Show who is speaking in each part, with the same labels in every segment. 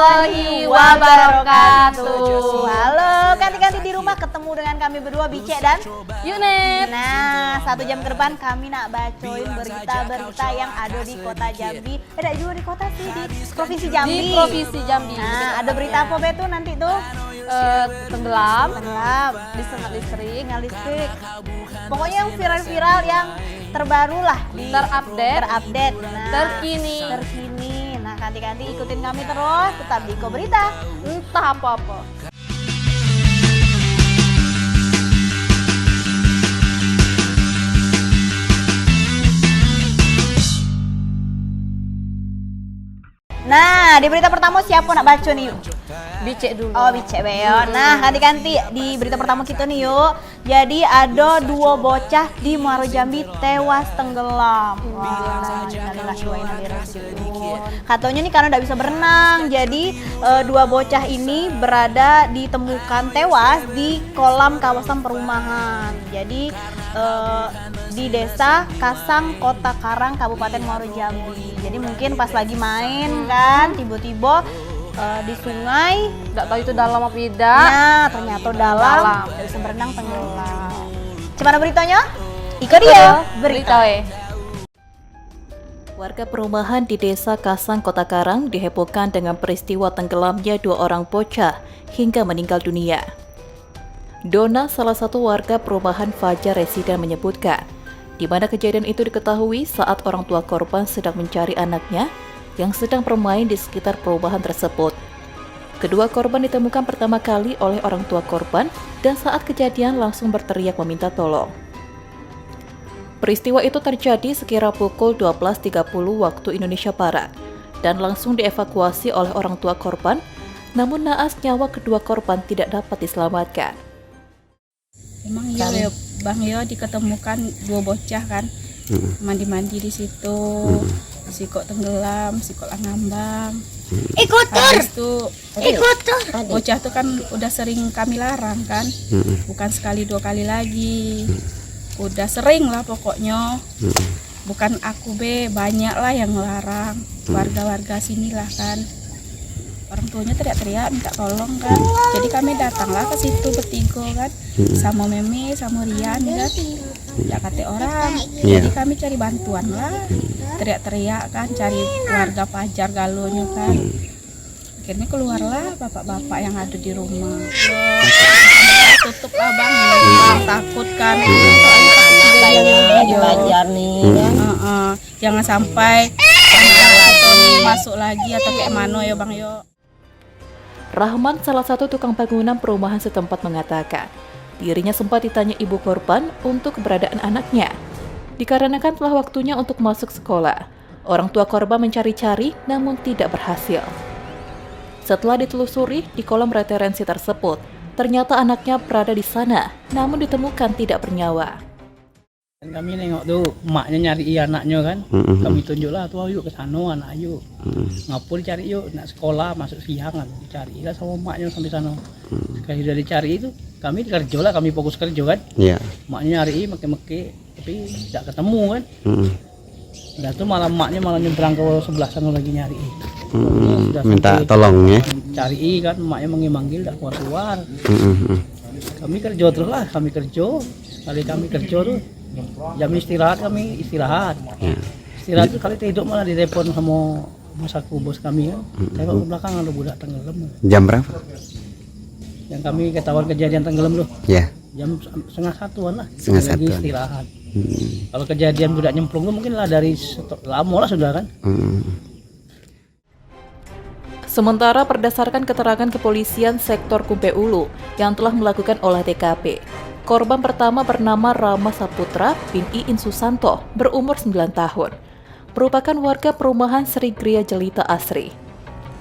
Speaker 1: warahmatullahi wabarakatuh.
Speaker 2: Halo, ganti-ganti di rumah ketemu dengan kami berdua, Bice dan
Speaker 1: Yunet.
Speaker 2: Nah, 1 jam ke depan kami nak bacoin berita-berita yang ada di kota Jambi. Tidak juga di kota sih, di Provinsi Jambi.
Speaker 1: Di Provinsi Jambi.
Speaker 2: Nah, ada berita apa betul nanti tuh?
Speaker 1: Tenggelam,
Speaker 2: Disengat listrik. Pokoknya yang viral-viral yang terbaru lah, terupdate, nah, terkini. Nah, ganti-ganti ikutin kami terus, tetap di Iko Berita.
Speaker 1: entah apa-apa.
Speaker 2: Nah, di berita pertama siapa nak baca nih yuk?
Speaker 1: Bicek dulu.
Speaker 2: Oh, Bice Beo. Nah, ganti-ganti di berita pertama kita nih yuk. Jadi ada 2 bocah di Muaro Jambi tewas tenggelam. Wah, katanya nih karena tidak bisa berenang, jadi 2 bocah ini ditemukan tewas di kolam kawasan perumahan. Jadi di desa Kasang, Kota Karang, Kabupaten Muaro Jambi. Jadi mungkin pas lagi main kan, tiba-tiba di sungai,
Speaker 1: Nggak tahu itu dalam apa tidak.
Speaker 2: nah ternyata dalam, tidak bisa berenang, tenggelam. Gimana beritanya? Iko
Speaker 1: Iya,
Speaker 2: dia
Speaker 1: berita we.
Speaker 3: Warga perumahan di Desa Kasang, Kota Karang dihebohkan dengan peristiwa tenggelamnya 2 orang bocah hingga meninggal dunia. Dona, salah satu warga perumahan Fajar Residen menyebutkan, di mana kejadian itu diketahui saat orang tua korban sedang mencari anaknya yang sedang bermain di sekitar perumahan tersebut. Kedua korban ditemukan pertama kali oleh orang tua korban dan saat kejadian langsung berteriak meminta tolong. Peristiwa itu terjadi sekira pukul 12.30 waktu Indonesia Barat dan langsung dievakuasi oleh orang tua korban, namun naas nyawa kedua korban tidak dapat diselamatkan.
Speaker 4: Emang iya Bang Yo diketemukan 2 bocah kan, mandi-mandi di situ, si kok tenggelam, si kok ngambang. Habis itu bocah tuh kan udah sering kami larang kan, bukan sekali 2 kali lagi, udah sering lah pokoknya. Bukan aku banyak lah yang ngelarang, warga-warga sinilah kan. Orang tuanya teriak-teriak minta tolong kan, jadi kami datanglah ke situ bertiga kan, sama Meme, sama Rian kan, tidak kata orang, jadi kami cari bantuan lah, teriak-teriak kan, cari warga Fajar Galonya kan, akhirnya keluarlah bapak-bapak yang ada di rumah. Tutup lah Bang, takut kan,
Speaker 5: Fajar nih ya.
Speaker 4: Jangan sampai masuk lagi atau kayak mano ya Bang Yo.
Speaker 3: Rahman, salah satu tukang bangunan perumahan setempat mengatakan, dirinya sempat ditanya ibu korban untuk keberadaan anaknya. Dikarenakan telah waktunya untuk masuk sekolah, orang tua korban mencari-cari namun tidak berhasil. Setelah ditelusuri di kolom referensi tersebut, ternyata anaknya berada di sana, namun ditemukan tidak bernyawa.
Speaker 6: Dan kami nengok tuh emaknya nyari anaknya kan, kami tunjuklah tuh yuk ke sana anak yuk, ngapur cari yuk, nak sekolah masuk siang kan, dicari lah sama emaknya sampai sana. Sekali sudah dicari itu, kami kerja lah, kami fokus kerja kan, emaknya nyari meki-meki, tapi tidak ketemu kan. Dan tuh malah emaknya malah nyebrang ke sebelah sana lagi nyari.
Speaker 5: Minta tolong ya.
Speaker 6: Cari kan, emaknya manggil tidak keluar. Kami kerja terus lah, kami kerja, sekali kami kerja tuh. Jam istirahat kami istirahat. Istirahat itu kali tidur malah ditelepon sama masaku bos kami kan. Tengok ke belakang ada budak tenggelam.
Speaker 5: Jam berapa?
Speaker 6: Yang kami ketahuan kejadian tenggelam tuh.
Speaker 5: Ya.
Speaker 6: Jam 1:30-an lah.
Speaker 5: Setengah
Speaker 6: Lagi
Speaker 5: satuan.
Speaker 6: istirahat. Kalau kejadian budak nyemplung tuh mungkin lah dari lama lah sudah kan.
Speaker 3: Sementara berdasarkan keterangan kepolisian sektor Kumpe Ulu yang telah melakukan olah TKP, korban pertama bernama Rama Saputra bin Iin Susanto, berumur 9 tahun, merupakan warga perumahan Sri Gria Jelita Asri.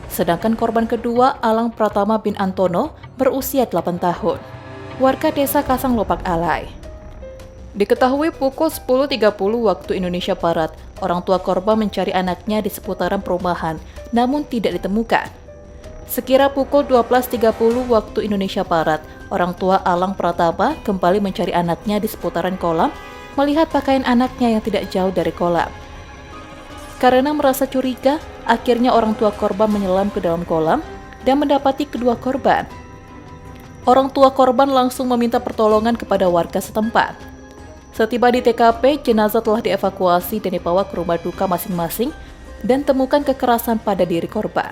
Speaker 3: Sedangkan korban kedua Alang Pratama bin Antono, berusia 8 tahun, warga desa Kasang Lopak Alai. Diketahui pukul 10.30 waktu Indonesia Barat, orang tua korban mencari anaknya di seputaran perumahan, namun tidak ditemukan. Sekira pukul 12.30 waktu Indonesia Barat, orang tua Alang Pratama kembali mencari anaknya di seputaran kolam, melihat pakaian anaknya yang tidak jauh dari kolam. Karena merasa curiga, akhirnya orang tua korban menyelam ke dalam kolam dan mendapati kedua korban. Orang tua korban langsung meminta pertolongan kepada warga setempat. Setiba di TKP, jenazah telah dievakuasi dan dibawa ke rumah duka masing-masing dan temukan kekerasan pada diri korban.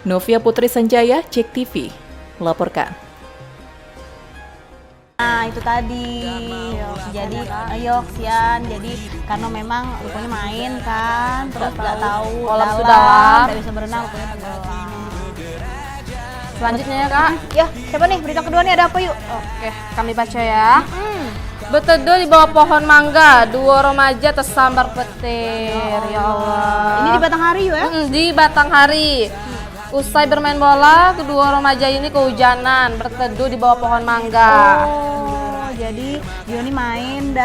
Speaker 3: Novia Putri Sanjaya, JEK TV, melaporkan.
Speaker 2: Nah itu tadi, jadi ayo kesian, jadi karena memang rupanya main kan, terus nggak tahu
Speaker 1: Kolam
Speaker 2: dalam,
Speaker 1: dalam.
Speaker 2: nggak bisa berenang, rupanya tenggelam.
Speaker 1: Selanjutnya ya Kak.
Speaker 2: Ya siapa nih berita kedua nih, ada apa yuk?
Speaker 1: Oke, kami baca ya. Berteduh di bawah pohon mangga, 2 remaja tersambar petir. Ya Allah.
Speaker 2: Ini di Batanghari yuk ya?
Speaker 1: Di Batanghari. Usai bermain bola, kedua remaja ini kehujanan, berteduh di bawah pohon mangga.
Speaker 2: Oh, jadi dia ini main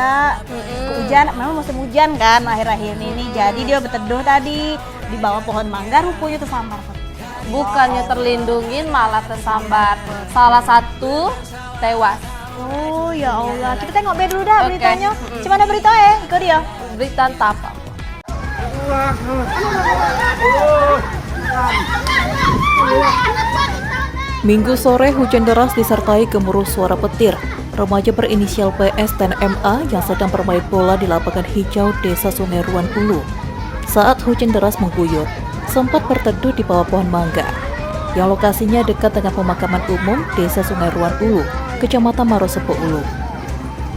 Speaker 2: hujan, memang musim hujan kan akhir-akhir ini. Jadi dia berteduh tadi di bawah pohon mangga, rupanya tersambar petir.
Speaker 1: Bukannya terlindungin, malah tersambar. Salah satu tewas.
Speaker 2: Oh ya Allah, kita tengok dulu dah
Speaker 1: Oke.
Speaker 2: beritanya. Gimana berita ya? Ikut dia.
Speaker 1: Berita apa?
Speaker 3: Minggu sore hujan deras disertai gemuruh suara petir. Remaja berinisial PS dan MA yang sedang bermain bola di lapangan hijau Desa Sungai Ruan Ulu. Saat hujan deras mengguyur, sempat berteduh di bawah pohon mangga yang lokasinya dekat dengan pemakaman umum Desa Sungai Ruan Ulu, Kecamatan Marosepo Ulu.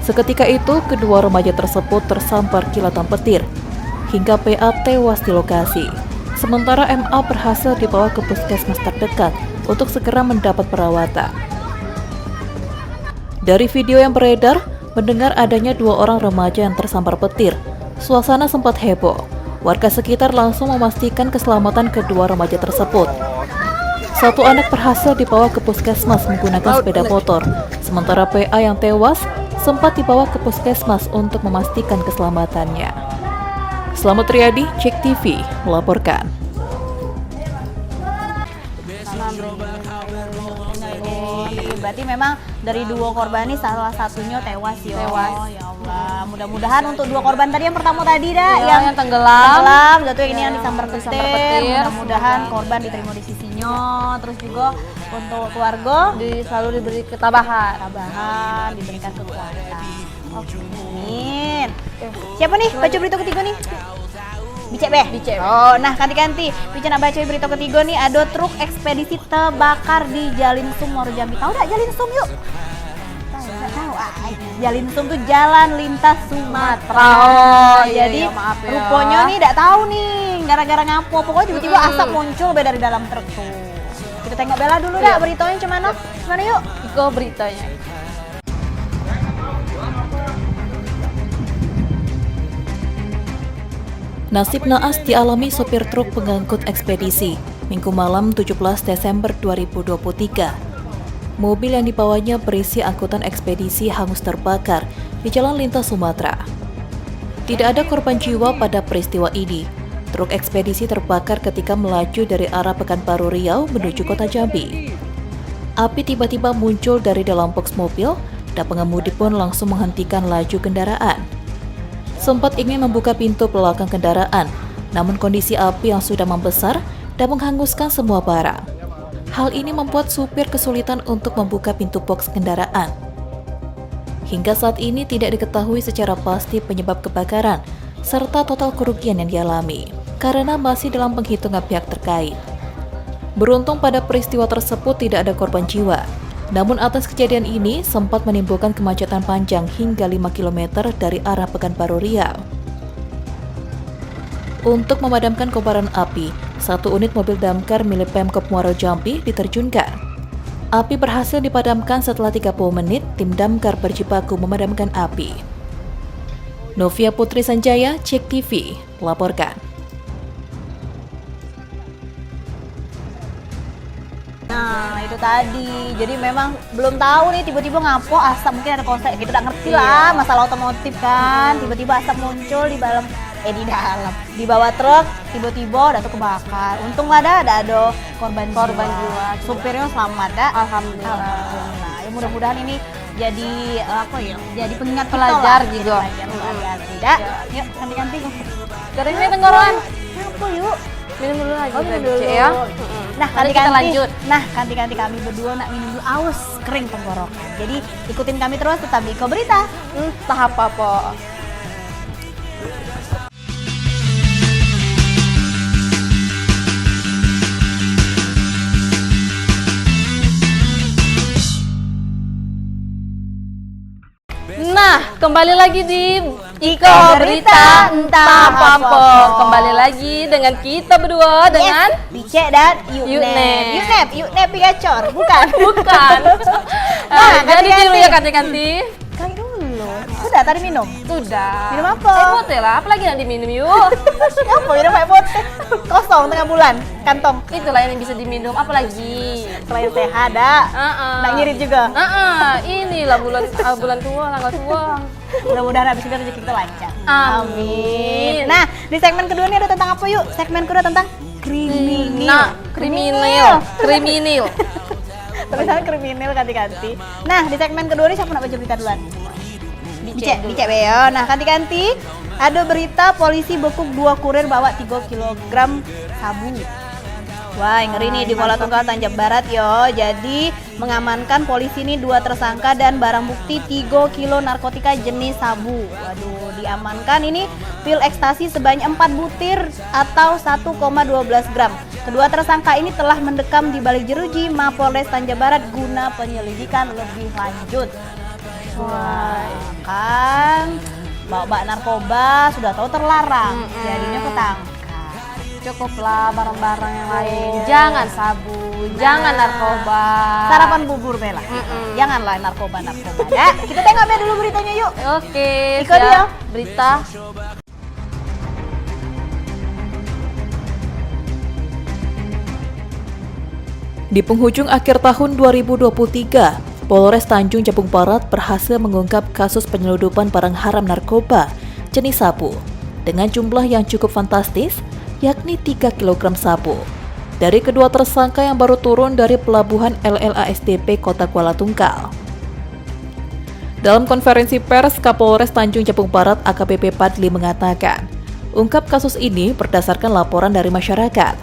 Speaker 3: Seketika itu, kedua remaja tersebut tersambar kilatan petir hingga PA tewas di lokasi. Sementara MA berhasil dibawa ke puskesmas terdekat untuk segera mendapat perawatan. Dari video yang beredar, mendengar adanya 2 orang remaja yang tersambar petir. Suasana sempat heboh. Warga sekitar langsung memastikan keselamatan kedua remaja tersebut. Satu anak berhasil dibawa ke puskesmas menggunakan sepeda motor, sementara PA yang tewas sempat dibawa ke puskesmas untuk memastikan keselamatannya. Selamat Riyadi, JEK TV, melaporkan.
Speaker 2: Berarti memang dari 2 korban ini salah satunya tewas ya.
Speaker 1: Tewas.
Speaker 2: Ya Allah. Mudah-mudahan untuk 2 korban tadi yang pertama tadi dah
Speaker 1: Ya, yang tenggelam.
Speaker 2: Tenggelam, jatuh ini yang disambar
Speaker 1: Disambar
Speaker 2: petir.
Speaker 1: petir.
Speaker 2: Mudah-mudahan korban diterima di sisinya. Terus juga untuk keluarga
Speaker 1: Selalu diberi ketabahan.
Speaker 2: diberikan kekuatan. Oke. Amin. Siapa nih baca berita ketiga nih? Bicek beh.
Speaker 1: Bicek.
Speaker 2: Oh, nah ganti-ganti. Bicek nak baca berita ketiga nih, ada truk ekspedisi terbakar di Jalinsum, Muaro Jambi. Tahu enggak Jalinsum yuk? Enggak tahu. Jalinsum tuh jalan lintas Sumatera.
Speaker 1: Oh, iya,
Speaker 2: jadi
Speaker 1: iya, maaf ya.
Speaker 2: rupanya nih enggak tahu nih gara-gara ngapo. Pokoknya tiba-tiba asap muncul dari dalam truk tuh. Kita tengok Bella dulu dah beritanya gimana? Gimana yuk?
Speaker 1: Iko beritanya.
Speaker 3: Nasib naas dialami sopir truk pengangkut ekspedisi Minggu malam 17 Desember 2023. Mobil yang dibawanya berisi angkutan ekspedisi hangus terbakar di jalan lintas Sumatera. Tidak ada korban jiwa pada peristiwa ini. Truk ekspedisi terbakar ketika melaju dari arah Pekanbaru Riau menuju kota Jambi. Api tiba-tiba muncul dari dalam box mobil dan pengemudi pun langsung menghentikan laju kendaraan. Sempat ingin membuka pintu belakang kendaraan, namun kondisi api yang sudah membesar dan menghanguskan semua barang. Hal ini membuat supir kesulitan untuk membuka pintu boks kendaraan. Hingga saat ini tidak diketahui secara pasti penyebab kebakaran serta total kerugian yang dialami, karena masih dalam penghitungan pihak terkait. Beruntung pada peristiwa tersebut tidak ada korban jiwa. Namun atas kejadian ini sempat menimbulkan kemacetan panjang hingga 5 km dari arah Pekanbaru Riau. Untuk memadamkan kobaran api, 1 unit mobil damkar milik Pemkab Muaro Jambi diterjunkan. Api berhasil dipadamkan setelah 30 menit tim damkar berjibaku memadamkan api. Novia Putri Sanjaya, JEK TV, melaporkan.
Speaker 2: Nah itu tadi, jadi memang belum tahu nih tiba-tiba ngapo asap, mungkin ada konsep, kita udah ngerti lah masalah otomotif kan, tiba-tiba asap muncul di bawah truk, tiba-tiba ada tuh kebakar. Untung lah ada korban jiwa, supirnya selamat dah. Alhamdulillah. Ya mudah-mudahan ini jadi jadi pengingat kita
Speaker 1: Pelajar
Speaker 2: lah.
Speaker 1: juga.
Speaker 2: Pelajar tidak. Yuk ganti-ganti.
Speaker 1: Kering nih tenggorokan.
Speaker 2: Ngapo yuk?
Speaker 1: Minum dulu lagi.
Speaker 2: Oh, minum
Speaker 1: Bicek
Speaker 2: dulu.
Speaker 1: ya.
Speaker 2: Nah,
Speaker 1: Mari kita lanjut.
Speaker 2: Nah, kanti-kanti kami berdua nak minum dulu, aus kering tenggorokan. Jadi ikutin kami terus tetap di Iko Berita.
Speaker 1: Entah apa po. Nah, kembali lagi di Iko Berita entah apa po. Kembali lagi dengan kita berdua dengan
Speaker 2: Bice dan
Speaker 1: Yuknep.
Speaker 2: Yuknep Pigacor, bukan?
Speaker 1: bukan.
Speaker 2: Nah,
Speaker 1: Jadi
Speaker 2: ganti-ganti.
Speaker 1: dulu ya ganti-ganti.
Speaker 2: Kali dulu. Sudah tadi minum.
Speaker 1: Sudah.
Speaker 2: Minum apa?
Speaker 1: Air putih lah, apalagi yang diminum yuk.
Speaker 2: Apa minum air putih? Kosong tengah bulan kantong.
Speaker 1: Itulah yang bisa diminum, apalagi.
Speaker 2: Selain sehat, dak. Nak ngirit juga.
Speaker 1: Inilah bulan tua, tanggal tua.
Speaker 2: Mudah-mudahan habis ini rezeki kita lancar.
Speaker 1: Amin.
Speaker 2: Nah, di segmen kedua ini ada tentang apa yuk? Segmen kedua tentang kriminal.
Speaker 1: Nah, kriminal.
Speaker 2: Tulisannya kriminal ganti-ganti. Nah, di segmen kedua ini siapa nak baca berita duluan? Dicek Beo. Nah, ganti-ganti ada berita polisi bekuk 2 kurir bawa 3 kg sabu. Wah, ngeri nih di Kuala Tunggal Tanjab Barat yo. Jadi mengamankan polisi ini 2 tersangka dan barang bukti 3 kilo narkotika jenis sabu. Waduh, diamankan ini pil ekstasi sebanyak 4 butir atau 1,12 gram. Kedua tersangka ini telah mendekam di balik jeruji Mapolres Tanjab Barat guna penyelidikan lebih lanjut. Wah, kan bawa narkoba sudah tahu terlarang, jadinya ketangkap.
Speaker 1: Cukuplah barang-barang yang lain. Jangan sabu, jangan narkoba.
Speaker 2: Sarapan bubur Bella. Janganlah narkoba. Ya, kita tengok Bella dulu beritanya yuk.
Speaker 1: Oke,
Speaker 2: Iko dia.
Speaker 1: Berita.
Speaker 3: Di penghujung akhir tahun 2023, Polres Tanjung Jabung Barat berhasil mengungkap kasus penyeludupan barang haram narkoba jenis sabu dengan jumlah yang cukup fantastis, yakni 3 kg sabu dari kedua tersangka yang baru turun dari pelabuhan LLASDP Kota Kuala Tunggal. Dalam konferensi pers, Kapolres Tanjung Jabung Barat AKBP Padli mengatakan, ungkap kasus ini berdasarkan laporan dari masyarakat.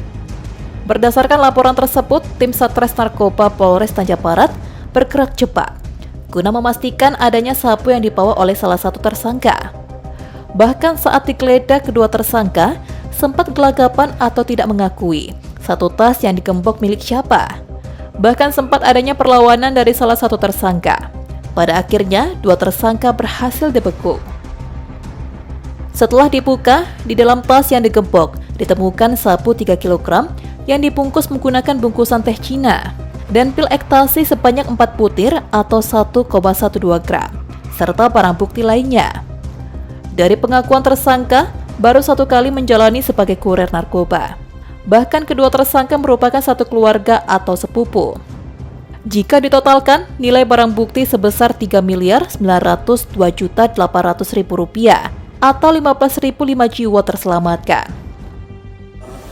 Speaker 3: Berdasarkan laporan tersebut, tim Satres Narkoba Polres Tanjab Barat bergerak cepat guna memastikan adanya sabu yang dibawa oleh salah satu tersangka. Bahkan saat digeledah, kedua tersangka sempat gelagapan atau tidak mengakui satu tas yang digembok milik siapa. Bahkan sempat adanya perlawanan dari salah satu tersangka. Pada akhirnya, 2 tersangka berhasil dibekuk. Setelah dibuka, di dalam tas yang digembok ditemukan sabu 3 kg yang dibungkus menggunakan bungkusan teh Cina dan pil ekstasi sebanyak 4 butir atau 1,12 gram, serta barang bukti lainnya. Dari pengakuan tersangka, baru 1 kali menjalani sebagai kurir narkoba. Bahkan kedua tersangka merupakan satu keluarga atau sepupu. Jika ditotalkan, nilai barang bukti sebesar Rp3.902.800.000 atau 15.005 jiwa terselamatkan.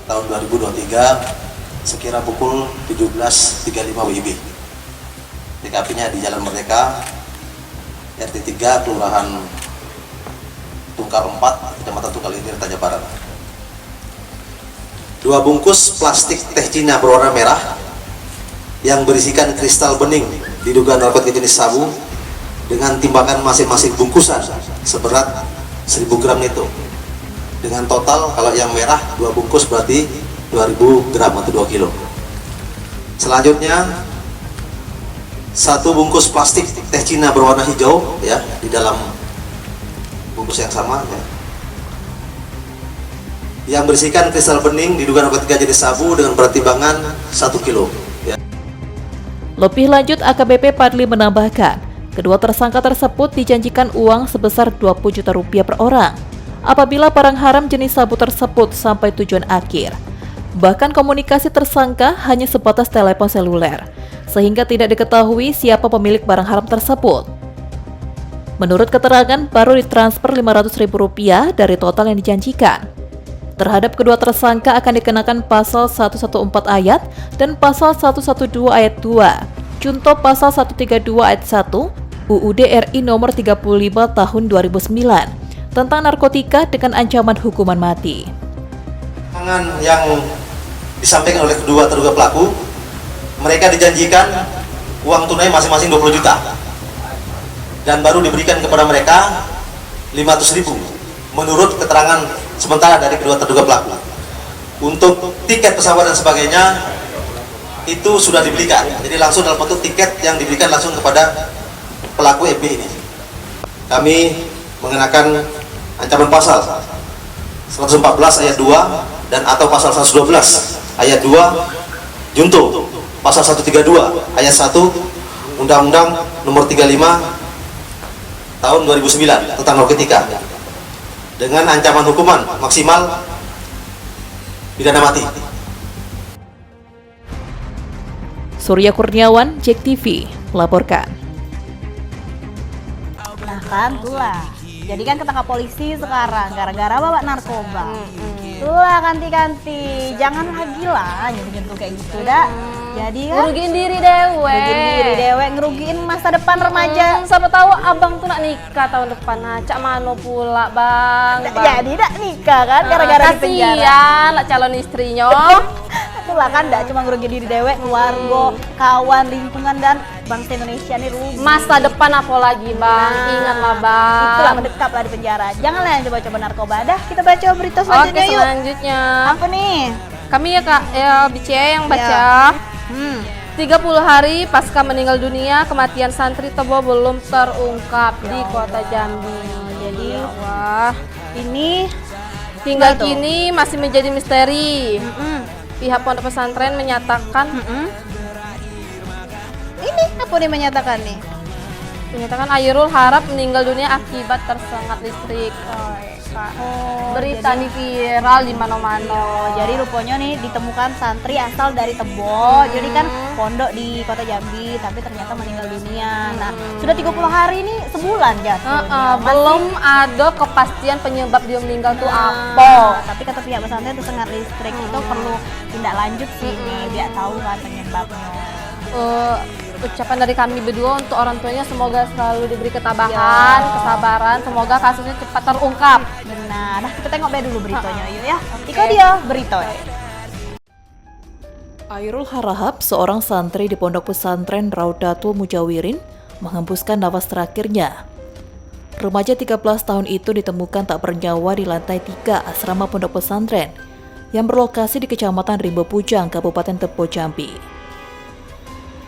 Speaker 7: Tahun 2023 sekira pukul 17.35 WIB. TKP-nya di Jalan Merdeka, RT 3, Kelurahan Tungkal 4, Kecamatan Tungkal Ilir, Tanjab Barat. 2 bungkus plastik teh Cina berwarna merah yang berisikan kristal bening diduga narkotika jenis sabu dengan timbangan masing-masing bungkusan seberat 1000 gram itu. Dengan total kalau yang merah 2 bungkus berarti 2000 gram atau 2 kilo. Selanjutnya 1 bungkus plastik teh Cina berwarna hijau ya di dalam bungkus yang sama ya, yang berisikan kristal bening diduga narkotika jenis sabu dengan berat timbangan 1 kilo ya.
Speaker 3: Lebih lanjut, AKBP Padli menambahkan, kedua tersangka tersebut dijanjikan uang sebesar Rp20 juta per orang apabila barang haram jenis sabu tersebut sampai tujuan akhir. Bahkan komunikasi tersangka hanya sebatas telepon seluler, sehingga tidak diketahui siapa pemilik barang haram tersebut. Menurut keterangan, baru ditransfer Rp500.000 dari total yang dijanjikan. Terhadap kedua tersangka akan dikenakan pasal 114 ayat dan pasal 112 ayat 2, junto pasal 132 ayat 1 UUD RI nomor 35 tahun 2009 tentang narkotika dengan ancaman hukuman mati.
Speaker 7: Yang disampaikan oleh kedua terduga pelaku. Mereka dijanjikan uang tunai masing-masing 20 juta dan baru diberikan kepada mereka 500.000 menurut keterangan sementara dari kedua terduga pelaku. Untuk tiket pesawat dan sebagainya itu sudah dibelikan, jadi langsung dalam bentuk tiket yang diberikan langsung kepada pelaku FB ini. Kami mengenakan ancaman pasal 114 ayat 2 dan atau pasal 112 ayat 2 junto pasal 132 ayat 1 Undang-Undang Nomor 35 tahun 2009 tentang narkotika dengan ancaman hukuman maksimal pidana mati.
Speaker 3: Surya Kurniawan, JEK TV, melaporkan.
Speaker 2: Nah kan, itulah. Jadi kan ketangkap polisi sekarang gara-gara bawa narkoba. Itulah kanti-kanti, jangan lagi lah nyentuh-nyentuh kayak gitu dah. Jadi kan
Speaker 1: Ngerugiin diri dewe.
Speaker 2: ngerugiin masa depan remaja.
Speaker 1: Siapa tahu abang tuh nak nikah tahun depan. Nah, cak mano pula bang.
Speaker 2: Jadi dak nikah kan gara-gara di penjara.
Speaker 1: Kasian lah calon istrinya.
Speaker 2: Itulah kan dak cuma ngerugiin diri dewek, keluarga, kawan, lingkungan dan bangsa Indonesia nih rugi.
Speaker 1: Masa depan apa lagi bang? Ingatlah bang.
Speaker 2: Itulah mendekap lah di penjara. Janganlah yang coba-coba narkoba. Dah kita baca berita selanjutnya
Speaker 1: Oke,
Speaker 2: yuk.
Speaker 1: selanjutnya.
Speaker 2: Apa nih?
Speaker 1: Kami ya kak, ya BC yang baca. 30 hari pasca meninggal dunia, kematian santri Tebo belum terungkap di kota Jambi. Jadi, wah,
Speaker 2: Ini
Speaker 1: hingga
Speaker 2: Gimana tuh?
Speaker 1: kini masih menjadi misteri. Pihak pondok pesantren menyatakan,
Speaker 2: ini apa nih menyatakan nih?
Speaker 1: Airul Harap meninggal dunia akibat tersengat listrik. Berita
Speaker 2: jadi-
Speaker 1: nih viral di mana-mana.
Speaker 2: Jadi rupanya nih ditemukan santri asal dari Tebo. Jadi kan pondok di kota Jambi, tapi ternyata meninggal dunia. Nah, sudah 30 hari ini sebulan jatuh.
Speaker 1: Belum ada kepastian penyebab dia meninggal tuh
Speaker 2: apa?
Speaker 1: apa.
Speaker 2: Tapi kata pihak pesantren tersengat listrik itu perlu tindak lanjut sih nih biar tahu kan penyebabnya.
Speaker 1: Ucapan dari kami berdua untuk orang tuanya semoga selalu diberi ketabahan, kesabaran, semoga kasusnya cepat terungkap.
Speaker 2: Benar. Nah, kita tengok dulu beritanya yuk ya. Iko dia berita.
Speaker 3: Airul Harahap, seorang santri di pondok pesantren Raudatul Mujawirin, menghembuskan nafas terakhirnya. Remaja 13 tahun itu ditemukan tak bernyawa di lantai 3 asrama pondok pesantren yang berlokasi di Kecamatan Rimbo Pujang, Kabupaten Tebo, Jambi.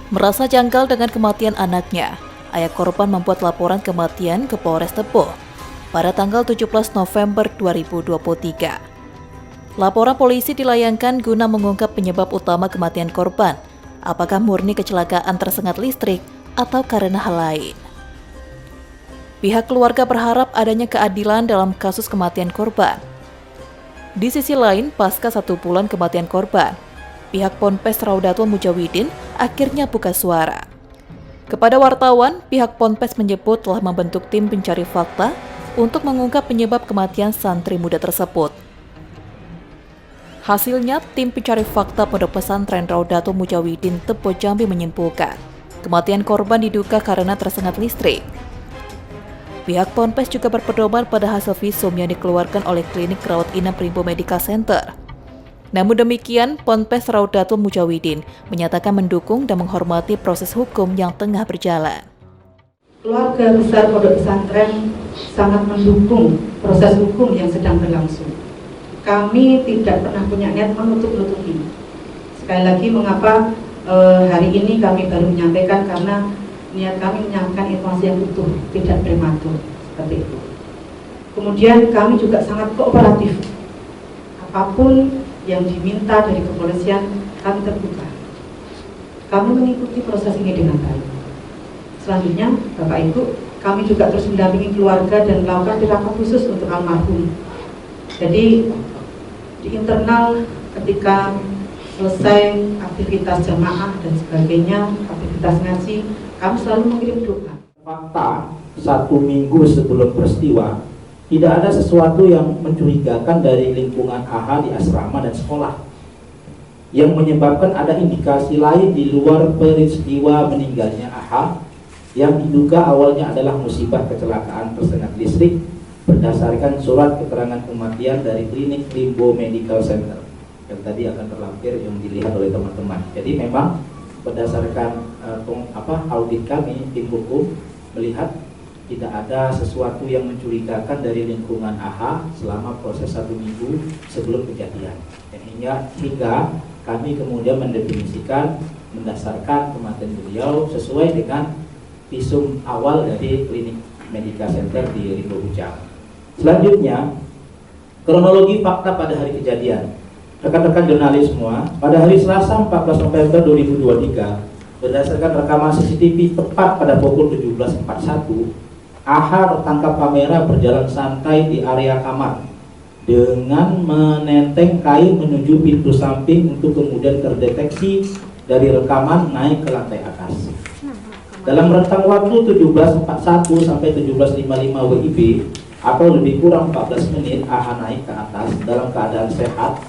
Speaker 3: Merasa janggal dengan kematian anaknya, ayah korban membuat laporan kematian ke Polres Tebo pada tanggal 17 November 2023. Laporan polisi dilayangkan guna mengungkap penyebab utama kematian korban, apakah murni kecelakaan tersengat listrik atau karena hal lain. Pihak keluarga berharap adanya keadilan dalam kasus kematian korban. Di sisi lain, pasca 1 bulan kematian korban, pihak Ponpes Raudatul Mujawidin akhirnya buka suara. Kepada wartawan, pihak Ponpes menyebut telah membentuk tim pencari fakta untuk mengungkap penyebab kematian santri muda tersebut. Hasilnya, tim pencari fakta Pondok Pesantren Raudatul Mujawidin Tebo Jambi menyimpulkan kematian korban diduga karena tersengat listrik. Pihak Ponpes juga berpedoman pada hasil visum yang dikeluarkan oleh klinik rawat inap Rimbo Medical Center. Namun demikian, Ponpes Raudatul Mujawidin menyatakan mendukung dan menghormati proses hukum yang tengah berjalan.
Speaker 8: Keluarga besar Pondok Pesantren sangat mendukung proses hukum yang sedang berlangsung. Kami tidak pernah punya niat menutup-nutupi. Sekali lagi, mengapa hari ini kami baru menyampaikan, karena niat kami menyampaikan informasi yang utuh, tidak prematur, seperti itu. Kemudian kami juga sangat kooperatif. Apapun yang diminta dari kepolisian, kami terbuka. Kami mengikuti proses ini dengan baik. Selanjutnya, Bapak Ibu, kami juga terus mendampingi keluarga dan melakukan tirakat khusus untuk almarhum. Jadi, di internal ketika selesai aktivitas jamaah dan sebagainya, aktivitas ngaji, kami selalu mengirim doa.
Speaker 9: Fakta 1 minggu sebelum peristiwa, tidak ada sesuatu yang mencurigakan dari lingkungan AH di asrama dan sekolah yang menyebabkan ada indikasi lain di luar peristiwa meninggalnya AH yang diduga awalnya adalah musibah kecelakaan tersengat listrik berdasarkan surat keterangan kematian dari klinik Rimbo Medical Center. yang tadi akan terlampir yang dilihat oleh teman-teman. Jadi memang berdasarkan audit kami, tim hukum melihat tidak ada sesuatu yang mencurigakan dari lingkungan AH selama proses 1 minggu sebelum kejadian. Dan hingga kami kemudian mendefinisikan mendasarkan kematian beliau sesuai dengan visum awal dari klinik Medica Center di Ringo Bujang. Selanjutnya, kronologi fakta pada hari kejadian. Rekan-rekan jurnalis semua, pada hari Selasa 14 November 2023, berdasarkan rekaman CCTV tepat pada pukul 17.41, AH tertangkap kamera berjalan santai di area kamar dengan menenteng kain menuju pintu samping untuk kemudian terdeteksi dari rekaman naik ke lantai atas. Dalam rentang waktu 17.41 sampai 17.55 WIB atau lebih kurang 14 menit, AH naik ke atas dalam keadaan sehat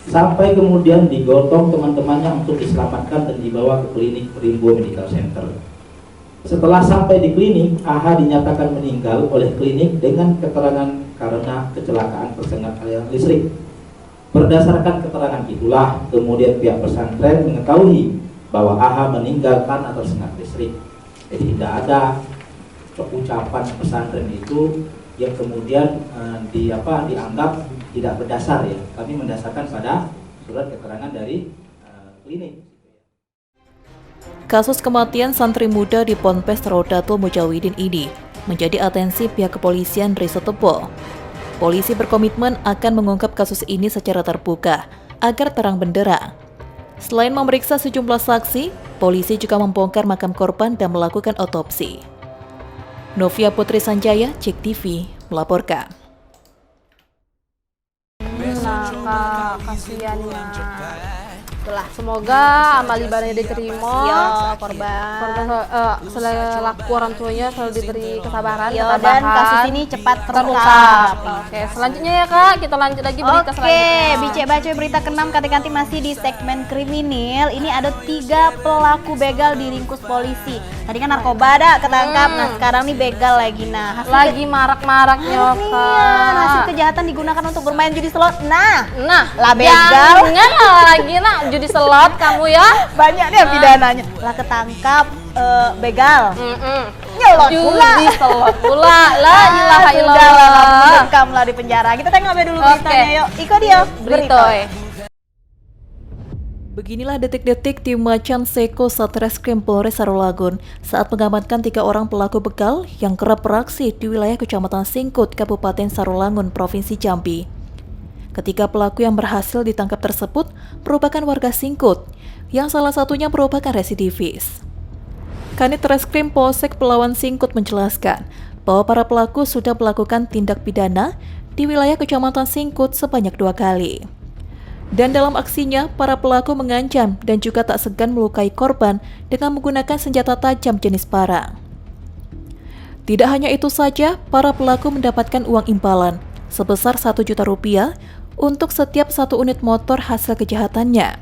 Speaker 9: sampai kemudian digotong teman-temannya untuk diselamatkan dan dibawa ke klinik Rimbo Medical Center. Setelah sampai di klinik, AH dinyatakan meninggal oleh klinik dengan keterangan karena kecelakaan tersengat aliran listrik. Berdasarkan keterangan itulah, kemudian pihak pesantren mengetahui bahwa AH meninggal karena tersengat listrik. Jadi tidak ada ucapan pesantren itu yang kemudian dianggap tidak berdasar ya. Kami mendasarkan pada surat keterangan dari klinik.
Speaker 3: Kasus kematian santri muda di Ponpes Rodatul Mujawidin ini menjadi atensi pihak kepolisian Desa Tebo. Polisi berkomitmen akan mengungkap kasus ini secara terbuka agar terang benderang. Selain memeriksa sejumlah saksi, polisi juga membongkar makam korban dan melakukan otopsi. Novia Putri Sanjaya, JEK TV, melaporkan.
Speaker 1: Nah, kasihannya. Itulah, semoga amal ibadahnya diterima.
Speaker 2: Yo, korban.
Speaker 1: Selaku orang tuanya selalu diberi kesabaran,
Speaker 2: Yo,
Speaker 1: ketabahan,
Speaker 2: dan kasus ini cepat terungkap.
Speaker 1: terungkap. Oke, selanjutnya ya Kak, kita lanjut lagi berita
Speaker 2: Oke,
Speaker 1: selanjutnya.
Speaker 2: Bicek Bacoy berita ke-6 kanti-kanti masih di segmen kriminal. Ini ada 3 pelaku begal diringkus polisi. Tadi kan narkoba ada ketangkap, nah sekarang nih begal lagi. Nah,
Speaker 1: Lagi marak-maraknya Kak.
Speaker 2: hasil kejahatan digunakan untuk bermain judi slot. Nah,
Speaker 1: Lah
Speaker 2: begal.
Speaker 1: jangan lagi nak judi slot kamu ya.
Speaker 2: banyak deh pidananya. Lah ketangkap begal.
Speaker 1: Mm-mm.
Speaker 2: Nyelot pula.
Speaker 1: Judi slot pula. La ilaha illallah.
Speaker 2: Mendekam lah di penjara. Kita tengok dulu beritanya yuk. Iko dia.
Speaker 1: Beritoy.
Speaker 3: Beginilah detik-detik tim Macan Seko Satreskrim Polres Sarolagun saat mengamankan 3 orang pelaku begal yang kerap beraksi di wilayah Kecamatan Singkut, Kabupaten Sarolangun, Provinsi Jambi. Ketiga pelaku yang berhasil ditangkap tersebut merupakan warga Singkut, yang salah satunya merupakan residivis. Kanit Reskrim Polsek Pelawan Singkut menjelaskan bahwa para pelaku sudah melakukan tindak pidana di wilayah Kecamatan Singkut sebanyak 2 kali. Dan dalam aksinya, para pelaku mengancam dan juga tak segan melukai korban dengan menggunakan senjata tajam jenis parang. Tidak hanya itu saja, para pelaku mendapatkan uang imbalan sebesar Rp1.000.000 untuk setiap 1 unit motor hasil kejahatannya.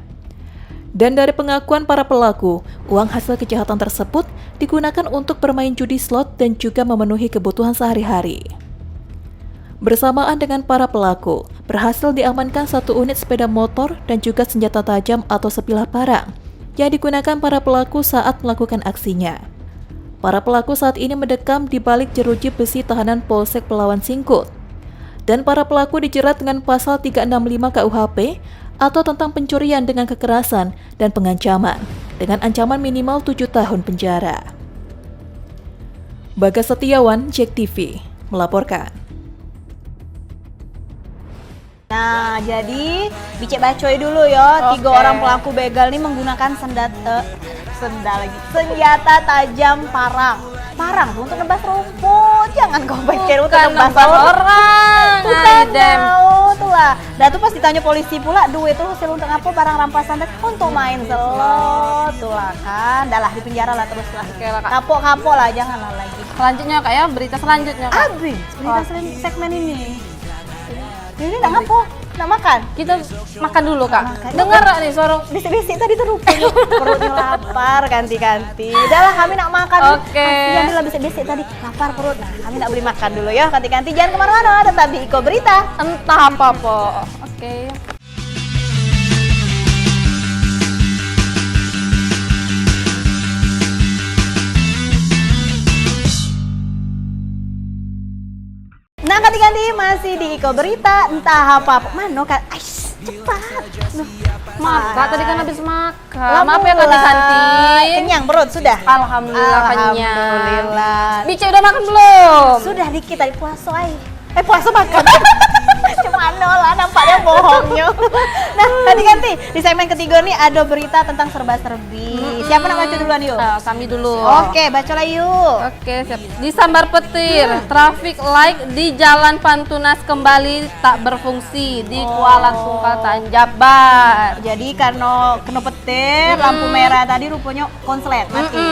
Speaker 3: Dan dari pengakuan para pelaku, uang hasil kejahatan tersebut digunakan untuk bermain judi slot dan juga memenuhi kebutuhan sehari-hari. Bersamaan dengan para pelaku, berhasil diamankan 1 unit sepeda motor dan juga senjata tajam atau sebilah parang yang digunakan para pelaku saat melakukan aksinya. Para pelaku saat ini mendekam di balik jeruji besi tahanan Polsek Pelawan Singkut. Dan para pelaku dijerat dengan pasal 365 KUHP atau tentang pencurian dengan kekerasan dan pengancaman dengan ancaman minimal 7 tahun penjara. Bagas Setiawan, JEK TV, melaporkan.
Speaker 2: Nah, jadi Bicek Bacoy dulu ya. 3 orang pelaku begal ini menggunakan senjata tajam parang untuk nebas rumput. Jangan kau pikir untuk nebas
Speaker 1: orang.
Speaker 2: Bukan tuh lah. Dan tuh pas ditanya polisi pula, duit itu hasil untuk apa? Barang rampasan teh untuk main slot. Tuh lah kan. Dah lah di penjara lah terus lah.
Speaker 1: Oke lah, Kak.
Speaker 2: Kapok lah, janganlah lagi.
Speaker 1: Selanjutnya Kak ya, berita selanjutnya Kak.
Speaker 2: Abis berita segmen ini. Ini enggak ngapo? Nak makan?
Speaker 1: Kita makan dulu Kak.
Speaker 2: Makan.
Speaker 1: Dengar nih suara
Speaker 2: Bisik-bisik tadi tuh rupanya perutnya lapar ganti-ganti. Udahlah kami nak makan.
Speaker 1: Oke.
Speaker 2: Kasihan dia bisik-bisik tadi lapar perut. Nah, kami nak beli makan dulu ya ganti-ganti. Jangan kemana-mana, tetap di Iko Berita.
Speaker 1: entah apa po. Oke.
Speaker 2: ganti-ganti masih di Iko Berita, entah apa. Mano kan, aish, cepat. Duh,
Speaker 1: Maaf Kak, tadi kan habis makan.
Speaker 2: Lah,
Speaker 1: Maaf ya Kak
Speaker 2: mulai.
Speaker 1: Disanti.
Speaker 2: Kenyang perut sudah?
Speaker 1: Alhamdulillah kenyang.
Speaker 2: Alhamdulillah.
Speaker 1: Bice udah makan belum?
Speaker 2: Sudah dikit tadi puasa ay. Puasa makan. Cemano lah nampaknya bohongnya. Nah, tadi ganti di segmen ketiga nih ada berita tentang serba-serbi. Siapa nak baca duluan yuk?
Speaker 1: Kami dulu.
Speaker 2: Oke, bacalah yuk.
Speaker 1: Oke, siap. Di Sambar Petir, traffic light di Jalan Pantunas kembali tak berfungsi di Kuala Tungkal Tanjabar.
Speaker 2: Jadi karena kena petir, lampu merah tadi rupanya konslet mati.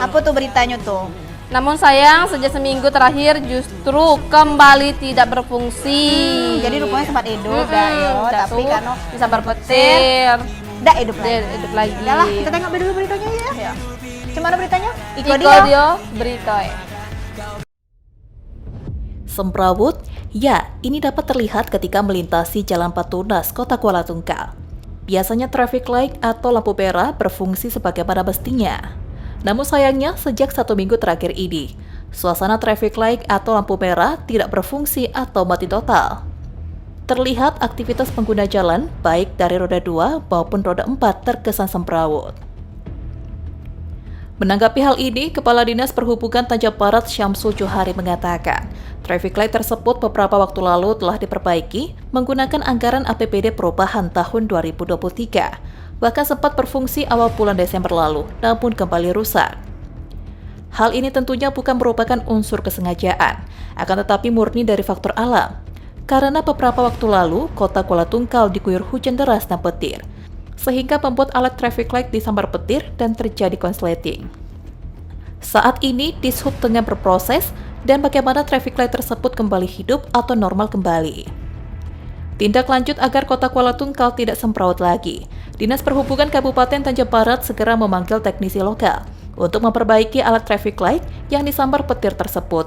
Speaker 2: Apa tuh beritanya tuh?
Speaker 1: Namun sayang, sejak seminggu terakhir justru kembali tidak berfungsi.
Speaker 2: Jadi rupanya sempat hidup dah yo, tapi karena
Speaker 1: di Sambar Petir
Speaker 2: dah hidup lagi.
Speaker 1: hidup lagi.
Speaker 2: Udah lah, kita tengok dulu beritanya ya. Cuman beritanya?
Speaker 1: Iko dia berita.
Speaker 3: Semrawut, ya, ini dapat terlihat ketika melintasi Jalan Pantunas, Kota Kuala Tungkal. Biasanya traffic light atau lampu merah berfungsi sebagaimana mestinya. Namun sayangnya, sejak 1 minggu terakhir ini, suasana traffic light atau lampu merah tidak berfungsi atau mati total. Terlihat aktivitas pengguna jalan, baik dari roda 2 maupun roda 4 terkesan semrawut. Menanggapi hal ini, Kepala Dinas Perhubungan Tanjung Barat Syamsul Johari mengatakan, traffic light tersebut beberapa waktu lalu telah diperbaiki menggunakan anggaran APBD perubahan tahun 2023. Bahkan sempat berfungsi awal bulan Desember lalu, namun kembali rusak. Hal ini tentunya bukan merupakan unsur kesengajaan, akan tetapi murni dari faktor alam. Karena beberapa waktu lalu, Kota Kuala Tungkal diguyur hujan deras dan petir, sehingga membuat alat traffic light disambar petir dan terjadi konsleting. Saat ini, Dishub tengah berproses dan bagaimana traffic light tersebut kembali hidup atau normal kembali. Tindak lanjut agar Kota Kuala Tungkal tidak semrawut lagi, Dinas Perhubungan Kabupaten Tanjung Barat segera memanggil teknisi lokal untuk memperbaiki alat traffic light yang disambar petir tersebut.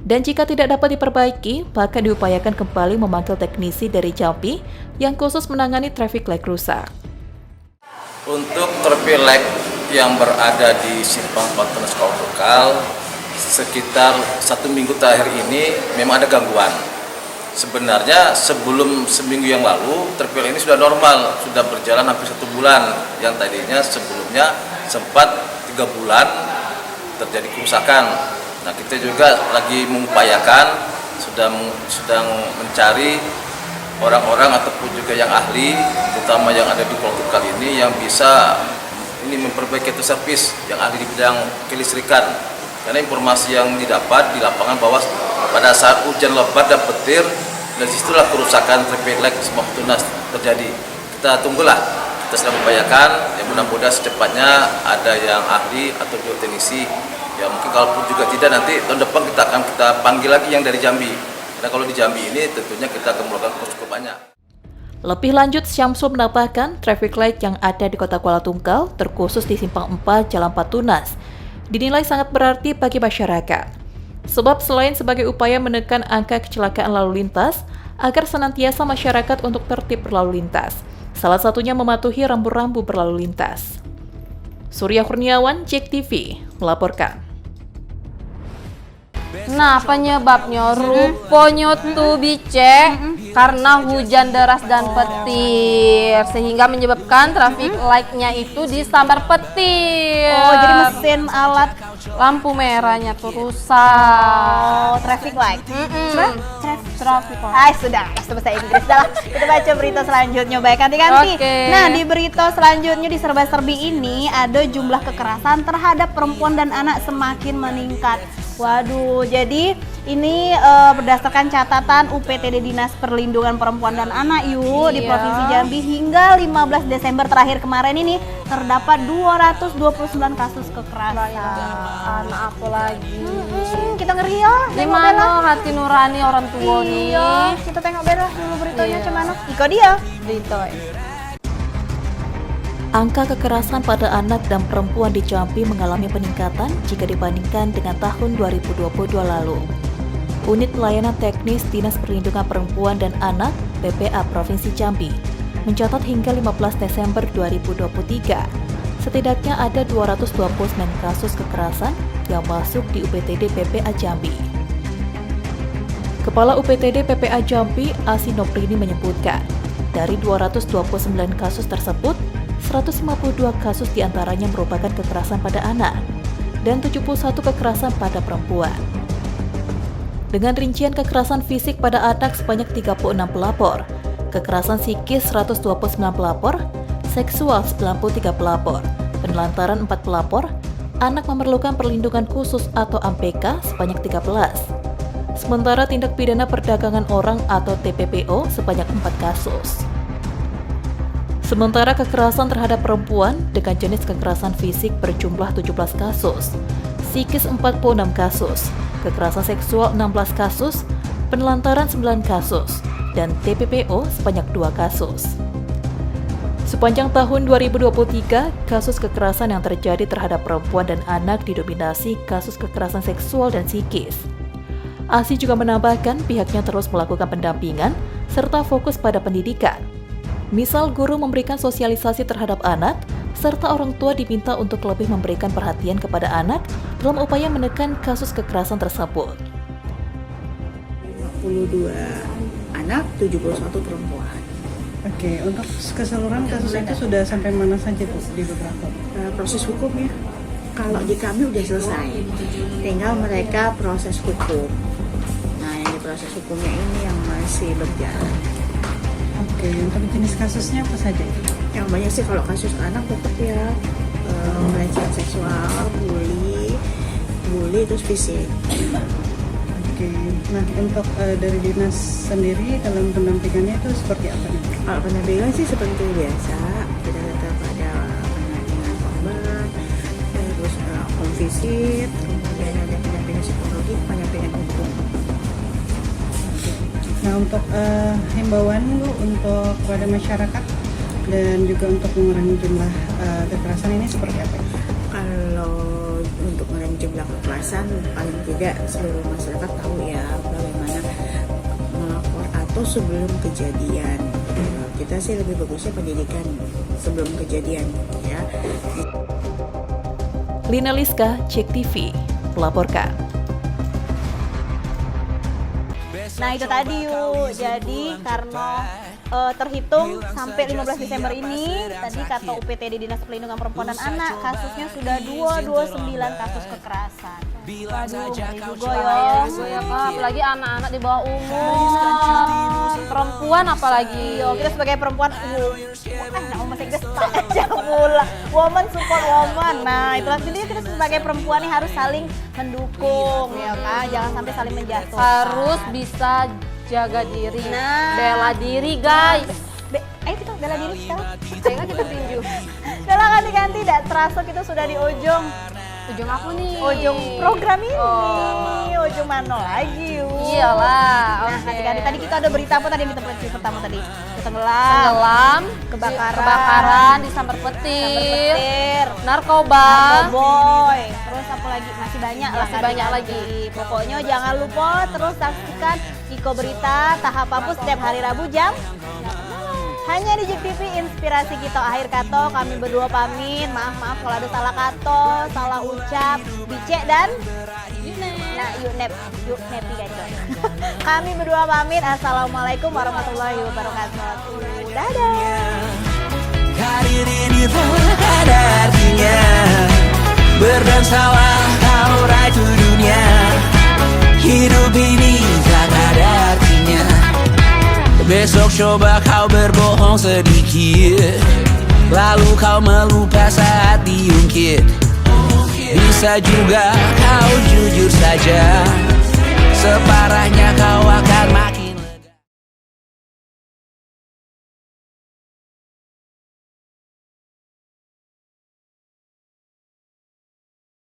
Speaker 3: Dan jika tidak dapat diperbaiki, maka diupayakan kembali memanggil teknisi dari Jambi yang khusus menangani traffic light rusak.
Speaker 10: Untuk traffic light yang berada di Simpang Pantunas Kuala Tungkal, sekitar 1 minggu terakhir ini memang ada gangguan. Sebenarnya sebelum seminggu yang lalu traffic light ini sudah normal, sudah berjalan hampir 1 bulan. Yang tadinya sebelumnya sempat 3 bulan terjadi kerusakan. Nah, kita juga lagi mengupayakan, sedang mencari orang-orang ataupun juga yang ahli, terutama yang ada di Kuala Tungkal ini yang bisa memperbaiki itu servis, yang ahli di bidang kelistrikan. Karena informasi yang didapat di lapangan bahwa pada saat hujan lebat dan petir, dan disitulah kerusakan traffic light Simpang Pantunas terjadi. Kita tunggulah, kita sedang upayakan, mudah-mudahan secepatnya ada yang ahli atau juga teknisi. Ya mungkin kalaupun juga tidak, nanti tahun depan kita akan panggil lagi yang dari Jambi. Karena kalau di Jambi ini tentunya kita akan melakukan cukup banyak.
Speaker 3: Lebih lanjut, Syamsul menambahkan traffic light yang ada di Kota Kuala Tungkal, terkhusus di Simpang 4 Jalan Pantunas, dinilai sangat berarti bagi masyarakat. Sebab selain sebagai upaya menekan angka kecelakaan lalu lintas, agar senantiasa masyarakat untuk tertib berlalu lintas, salah satunya mematuhi rambu-rambu berlalu lintas. Surya Kurniawan, JEK TV, melaporkan.
Speaker 1: Nah, penyebabnya rupanya tuh Bice karena hujan deras dan petir, sehingga menyebabkan traffic light-nya itu disambar petir.
Speaker 2: Oh, jadi mesin alat
Speaker 1: lampu merahnya tuh rusak.
Speaker 2: traffic light.
Speaker 1: Traffic light.
Speaker 2: Sudah, bahasa Inggris dah lah. Kita baca berita selanjutnya, baik ganti-ganti.
Speaker 1: Oke.
Speaker 2: Nah, di berita selanjutnya di serba-serbi ini ada jumlah kekerasan terhadap perempuan dan anak semakin meningkat. Waduh, jadi ini berdasarkan catatan UPTD Dinas Perlindungan Perempuan dan Anak di Provinsi Jambi hingga 15 Desember terakhir kemarin ini terdapat 229 kasus kekerasan.
Speaker 1: Anak apa lagi?
Speaker 2: Kita ngeri ya.
Speaker 1: Gimana hati nurani orang tua nih?
Speaker 2: Iya, kita tengok belah dulu beritanya
Speaker 1: Iya.
Speaker 2: cuman. Iko dia.
Speaker 1: Berita.
Speaker 3: Angka kekerasan pada anak dan perempuan di Jambi mengalami peningkatan jika dibandingkan dengan tahun 2022 lalu. Unit Pelayanan Teknis Dinas Perlindungan Perempuan dan Anak (PPA) Provinsi Jambi mencatat hingga 15 Desember 2023, setidaknya ada 229 kasus kekerasan yang masuk di UPTD PPA Jambi. Kepala UPTD PPA Jambi, Asi Noprini menyebutkan, dari 229 kasus tersebut, 152 kasus diantaranya merupakan kekerasan pada anak dan 71 kekerasan pada perempuan. Dengan rincian kekerasan fisik pada anak sebanyak 36 pelapor, kekerasan psikis 129 pelapor, seksual 93 pelapor, penelantaran 4 pelapor, anak memerlukan perlindungan khusus atau AMPK sebanyak 13. Sementara tindak pidana perdagangan orang atau TPPO sebanyak 4 kasus. Sementara kekerasan terhadap perempuan dengan jenis kekerasan fisik berjumlah 17 kasus, psikis 46 kasus, kekerasan seksual 16 kasus, penelantaran 9 kasus, dan TPPO sebanyak 2 kasus. Sepanjang tahun 2023, kasus kekerasan yang terjadi terhadap perempuan dan anak didominasi kasus kekerasan seksual dan psikis. Asi juga menambahkan pihaknya terus melakukan pendampingan serta fokus pada pendidikan. Misal guru memberikan sosialisasi terhadap anak, serta orang tua diminta untuk lebih memberikan perhatian kepada anak dalam upaya menekan kasus kekerasan tersebut.
Speaker 11: 52 anak, 71 perempuan.
Speaker 12: Oke, untuk keseluruhan kasus itu sudah sampai mana saja tuh di beberapa?
Speaker 11: Proses hukumnya, kalau di kami udah selesai, tinggal mereka proses hukum. Nah, yang di proses hukumnya ini yang masih berjalan.
Speaker 12: Oke, untuk jenis kasusnya apa saja?
Speaker 11: Yang banyak sih kalau kasus anak tetap ya pelecehan seksual, bully terus fisik.
Speaker 12: Oke, nah untuk dari dinas sendiri dalam pendampingannya itu seperti apa nih?
Speaker 11: Kalau pendampingan sih seperti biasa, kita tetap ada pendampingan korban, terus home visit, kemudian ada pendampingan psikologi, pendampingan hukum.
Speaker 12: Nah untuk himbauan Bu untuk kepada masyarakat dan juga untuk mengurangi jumlah kekerasan ini seperti apa?
Speaker 11: Kalau untuk mengurangi jumlah kekerasan, paling tidak seluruh masyarakat tahu ya bagaimana melapor atau sebelum kejadian. Kita sih lebih bagusnya pendidikan sebelum kejadian ya.
Speaker 3: Lina Liska, Cek TV, melaporkan.
Speaker 2: Nah itu tadi yuk, jadi karena terhitung sampai 15 Desember ini, tadi kata UPTD Dinas Perlindungan Perempuan dan Anak, kasusnya sudah 229 kasus kekerasan. Waduh, ngeri juga
Speaker 1: Ya Kak, apalagi anak-anak di bawah umur, perempuan apalagi.
Speaker 2: Yo, kita sebagai perempuan, bahasa Inggris aja pula. Woman support woman. Nah, itulah jadi kita sebagai perempuan nih harus saling mendukung, ya kan? Jangan sampai saling menjatuhkan.
Speaker 1: Harus bisa jaga diri, bela diri guys.
Speaker 2: Ayo kita bela diri sekarang.
Speaker 1: Jangan kita tinju.
Speaker 2: Udah ganti-ganti, tidak terasa kita sudah di ujung.
Speaker 1: Ujung apa nih?
Speaker 2: Ujung program ini. Ujung mana lagi yuk.
Speaker 1: Iyalah.
Speaker 2: Nah, ganti-ganti. Tadi kita ada berita apa tadi yang kita pertama tadi? Tenggelam, kebakaran, disambar petir, narkoba, boy. Terus apa lagi? Masih banyak lah.
Speaker 1: Masih banyak lagi.
Speaker 2: Pokoknya jangan lupa terus saksikan Iko Berita tahap hapus setiap hari Rabu jam hanya di JEK TV. Inspirasi kita akhir kata, kami berdua pamit. Maaf kalau ada salah kata, salah ucap, Bicek dan Yunep guys. Kami berdua pamit. Assalamualaikum warahmatullahi wabarakatuh. Dadah.
Speaker 13: Karir ini tak ada artinya, berdansalah kau raih dunia. Hidup ini tak ada artinya. Besok coba kau berbohong sedikit, lalu kau melupa saat diungkit. Bisa juga kau jujur saja,